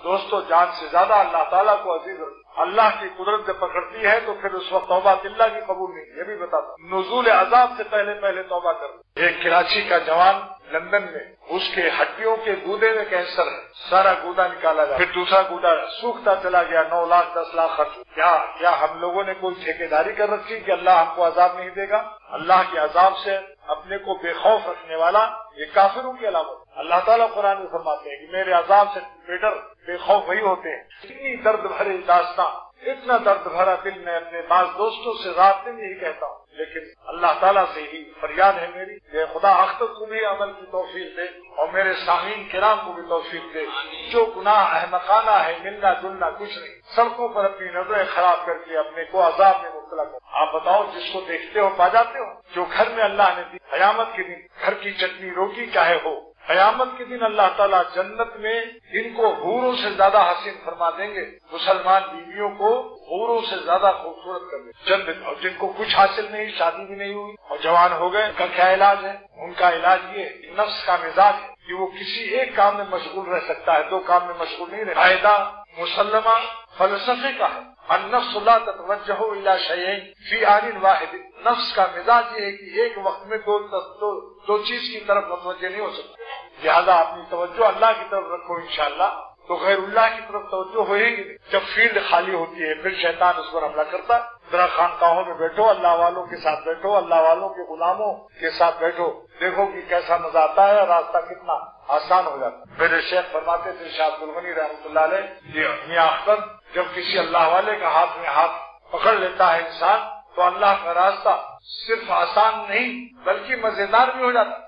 دوستو جان سے زیادہ اللہ تعالیٰ کو عزیز رکھو. اللہ کی قدرت جب پکڑتی ہے تو پھر اس وقت توبہ اللہ کی قبول نہیں. یہ بھی بتاتا ہوں نزول عذاب سے پہلے توبہ کرو. ایک کراچی کا جوان لندن میں اس کے ہڈیوں کے گودے میں کینسر ہے. سارا گودا نکالا گیا, پھر دوسرا گودا سوکھتا چلا گیا. 9 لاکھ 10 لاکھ خرچ. کیا ہم لوگوں نے کوئی ٹھیکیداری کر رکھی کہ اللہ ہم کو عذاب نہیں دے گا؟ اللہ کے عذاب سے اپنے کو بے خوف رکھنے والا یہ کافروں کی علامت. اللہ تعالیٰ قرآن میں فرماتے ہیں کہ میرے عذاب سے بے خوف وہی ہوتے ہیں. اتنی درد بھری داستان, اتنا درد بھرا دل میں اپنے بعض دوستوں سے رات میں یہی کہتا ہوں, لیکن اللہ تعالیٰ سے ہی فریاد ہے میری کہ خدا اختر کو بھی عمل کی توفیق دے اور میرے سامعین کرام کو بھی توفیق دے. جو گناہ احمقانہ ہے ملنا جلنا کچھ نہیں, سڑکوں پر اپنی نظریں خراب کر کے اپنے کو عذاب میں مبتلا کر. آپ بتاؤ جس کو دیکھتے ہو پا جاتے ہو. جو گھر میں اللہ نے دی قیامت کے دن گھر کی چٹنی روٹی چاہے ہو, قیامت کے دن اللہ تعالیٰ جنت میں ان کو حوروں سے زیادہ حسین فرما دیں گے. مسلمان بیویوں کو حوروں سے زیادہ خوبصورت کر دیں جنت. اور جن کو کچھ حاصل نہیں, شادی بھی نہیں ہوئی اور جوان ہو گئے, ان کا کیا علاج ہے؟ ان کا علاج یہ نفس کا مزاج ہے کہ وہ کسی ایک کام میں مشغول رہ سکتا ہے, 2 کام میں مشغول نہیں رہ. قاعدہ مسلمہ فلسفے کا ہے, النفس لا تتوجہ الی شیئین فی آن واحد. نفس کا مزاج یہ ہے کہ ایک وقت میں دو چیز کی طرف متوجہ نہیں ہو سکتا. لہذا اپنی توجہ اللہ کی طرف رکھو, انشاءاللہ تو غیر اللہ کی طرف توجہ ہوئے گی. جب فیلڈ خالی ہوتی ہے پھر شیطان اس پر حملہ کرتا ہے. ذرا خانقاہوں میں بیٹھو, اللہ والوں کے ساتھ بیٹھو, اللہ والوں کے غلاموں کے ساتھ بیٹھو, دیکھو کہ کیسا مزہ آتا ہے, راستہ کتنا آسان ہو جاتا ہے. میرے شیخ فرماتے تھے شاہ عبد الغنی رحمۃ اللہ علیہ, میاں اختر جب کسی اللہ والے کا ہاتھ میں ہاتھ پکڑ لیتا ہے انسان تو اللہ کا راستہ صرف آسان نہیں بلکہ مزیدار بھی ہو جاتا ہے.